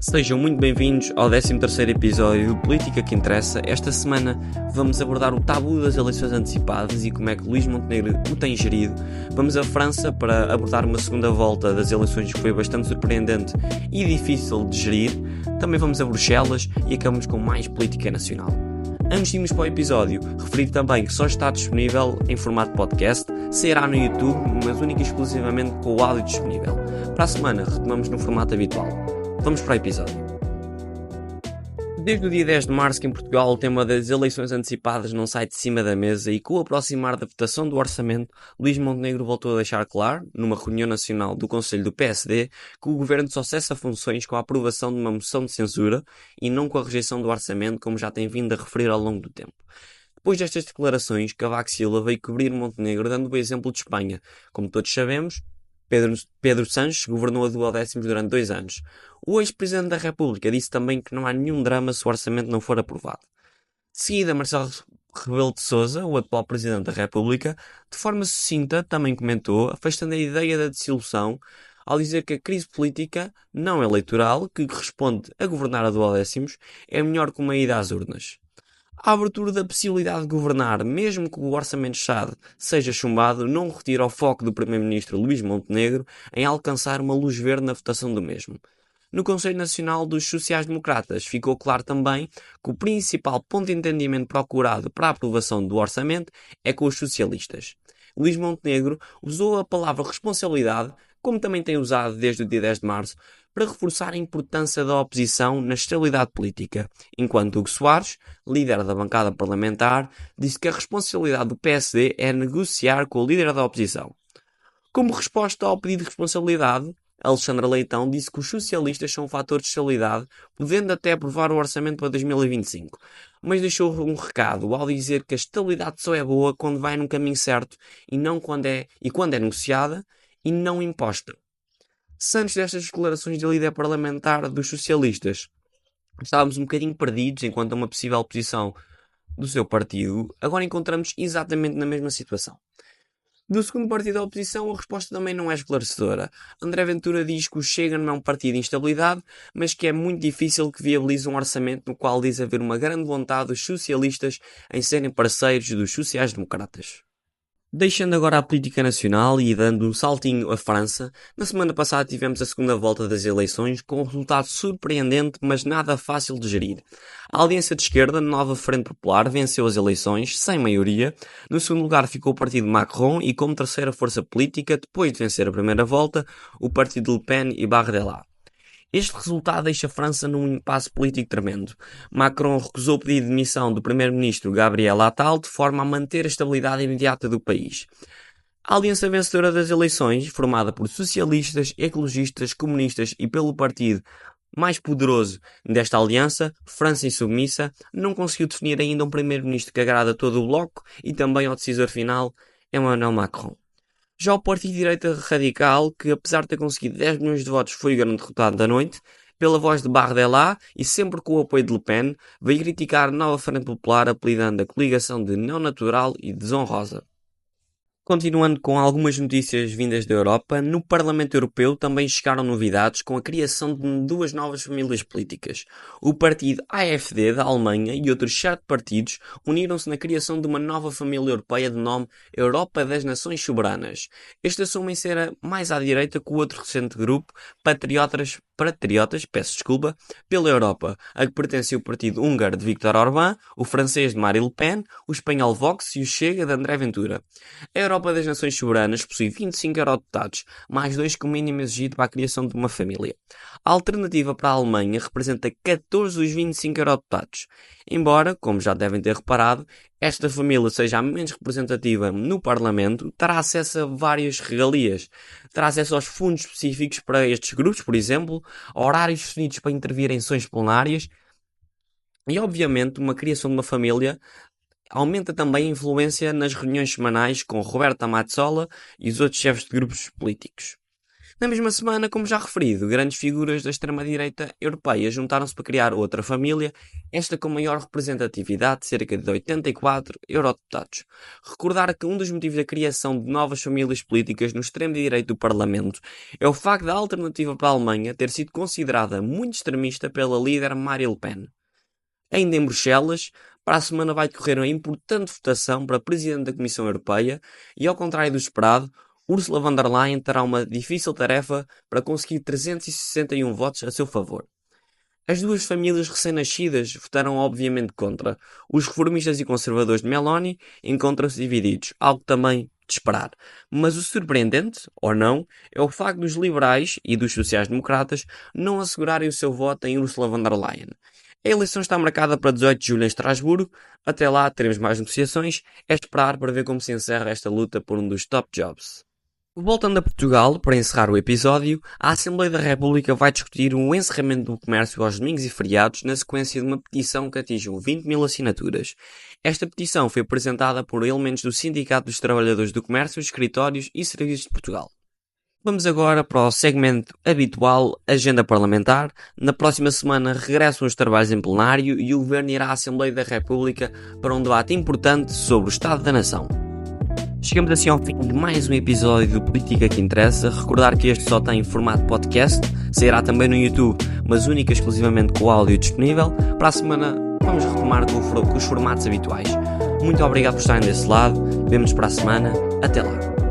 Sejam muito bem-vindos ao 13º episódio do Política que Interessa. Esta semana vamos abordar o tabu das eleições antecipadas e como é que Luís Montenegro o tem gerido. Vamos à França para abordar uma segunda volta das eleições que foi bastante surpreendente e difícil de gerir. Também vamos a Bruxelas e acabamos com mais política nacional. Antes de irmos para o episódio, referir também que só está disponível em formato podcast, sairá no YouTube, mas única e exclusivamente com o áudio disponível. Para a semana retomamos no formato habitual. Vamos para o episódio. Desde o dia 10 de março que em Portugal o tema das eleições antecipadas não sai de cima da mesa e com o aproximar da votação do orçamento, Luís Montenegro voltou a deixar claro, numa reunião nacional do Conselho do PSD, que o governo só cessa funções com a aprovação de uma moção de censura e não com a rejeição do orçamento, como já tem vindo a referir ao longo do tempo. Depois destas declarações, Cavaco Silva veio cobrir Montenegro dando o exemplo de Espanha. Como todos sabemos, Pedro Sánchez governou a duodécimos durante 2 anos. O ex-presidente da República disse também que não há nenhum drama se o orçamento não for aprovado. De seguida, Marcelo Rebelo de Sousa, o atual presidente da República, de forma sucinta também comentou, afastando a ideia da desilusão, ao dizer que a crise política não eleitoral, que responde a governar a duodécimos, é melhor que uma ida às urnas. A abertura da possibilidade de governar, mesmo que o orçamento-chave seja chumbado, não retira o foco do primeiro-ministro Luís Montenegro em alcançar uma luz verde na votação do mesmo. No Conselho Nacional dos Sociais-Democratas ficou claro também que o principal ponto de entendimento procurado para a aprovação do orçamento é com os socialistas. Luís Montenegro usou a palavra responsabilidade, como também tem usado desde o dia 10 de março, para reforçar a importância da oposição na estabilidade política, enquanto Hugo Soares, líder da bancada parlamentar, disse que a responsabilidade do PSD é negociar com o líder da oposição. Como resposta ao pedido de responsabilidade, Alexandra Leitão disse que os socialistas são um fator de estabilidade, podendo até aprovar o orçamento para 2025, mas deixou um recado ao dizer que a estabilidade só é boa quando vai num caminho certo quando é negociada e não imposta. Antes destas declarações da líder parlamentar dos socialistas, estávamos um bocadinho perdidos enquanto a uma possível posição do seu partido, agora encontramos exatamente na mesma situação. Do segundo partido da oposição, a resposta também não é esclarecedora. André Ventura diz que o Chega não é um partido de instabilidade, mas que é muito difícil que viabilize um orçamento no qual diz haver uma grande vontade dos socialistas em serem parceiros dos sociais-democratas. Deixando agora a política nacional e dando um saltinho à França, na semana passada tivemos a segunda volta das eleições com um resultado surpreendente, mas nada fácil de gerir. A aliança de esquerda, Nova Frente Popular, venceu as eleições, sem maioria. No segundo lugar ficou o partido Macron e como terceira força política, depois de vencer a primeira volta, o partido Le Pen e Bardella. Este resultado deixa a França num impasse político tremendo. Macron recusou o pedido de demissão do primeiro-ministro Gabriel Attal de forma a manter a estabilidade imediata do país. A aliança vencedora das eleições, formada por socialistas, ecologistas, comunistas e pelo partido mais poderoso desta aliança, França Insubmissa, não conseguiu definir ainda um primeiro-ministro que agrada a todo o bloco e também ao decisor final, Emmanuel Macron. Já o Partido de Direita Radical, que apesar de ter conseguido 10 milhões de votos foi o grande derrotado da noite, pela voz de Bardella e sempre com o apoio de Le Pen, veio criticar a Nova Frente Popular apelidando a coligação de não natural e desonrosa. Continuando com algumas notícias vindas da Europa, no Parlamento Europeu também chegaram novidades com a criação de 2 novas famílias políticas. O partido AfD da Alemanha e outros 7 partidos uniram-se na criação de uma nova família europeia de nome Europa das Nações Soberanas. Este assumem ser mais à direita que o outro recente grupo, Patriotas, pela Europa, a que pertence o partido húngaro de Viktor Orbán, o francês de Marine Le Pen, o espanhol Vox e o Chega de André Ventura. A Europa das Nações Soberanas possui 25 eurodeputados, mais 2 que o mínimo exigido para a criação de uma família. A alternativa para a Alemanha representa 14 dos 25 eurodeputados. Embora, como já devem ter reparado, esta família seja a menos representativa no Parlamento, terá acesso a várias regalias. Terá acesso aos fundos específicos para estes grupos, por exemplo, a horários definidos para intervir em sessões plenárias e, obviamente, uma criação de uma família aumenta também a influência nas reuniões semanais com Roberta Metsola e os outros chefes de grupos políticos. Na mesma semana, como já referido, grandes figuras da extrema-direita europeia juntaram-se para criar outra família, esta com maior representatividade, cerca de 84 eurodeputados. Recordar que um dos motivos da criação de novas famílias políticas no extremo-direito do Parlamento é o facto da alternativa para a Alemanha ter sido considerada muito extremista pela líder Marine Le Pen. Ainda em Bruxelas, para a semana vai decorrer uma importante votação para Presidente da Comissão Europeia e, ao contrário do esperado, Ursula von der Leyen terá uma difícil tarefa para conseguir 361 votos a seu favor. As duas famílias recém-nascidas votaram obviamente contra. Os reformistas e conservadores de Meloni encontram-se divididos, algo também de esperar. Mas o surpreendente, ou não, é o facto dos liberais e dos sociais-democratas não assegurarem o seu voto em Ursula von der Leyen. A eleição está marcada para 18 de julho em Estrasburgo. Até lá teremos mais negociações. É esperar para ver como se encerra esta luta por um dos top jobs. Voltando a Portugal, para encerrar o episódio, a Assembleia da República vai discutir o encerramento do comércio aos domingos e feriados na sequência de uma petição que atingiu 20 mil assinaturas. Esta petição foi apresentada por elementos do Sindicato dos Trabalhadores do Comércio, Escritórios e Serviços de Portugal. Vamos agora para o segmento habitual, Agenda Parlamentar. Na próxima semana regressam os trabalhos em plenário e o Governo irá à Assembleia da República para um debate importante sobre o Estado da Nação. Chegamos assim ao fim de mais um episódio do Política que Interessa. Recordar que este só tem formato podcast, sairá também no YouTube, mas única e exclusivamente com o áudio disponível. Para a semana vamos retomar com os formatos habituais. Muito obrigado por estarem desse lado, vemo-nos para a semana, até lá.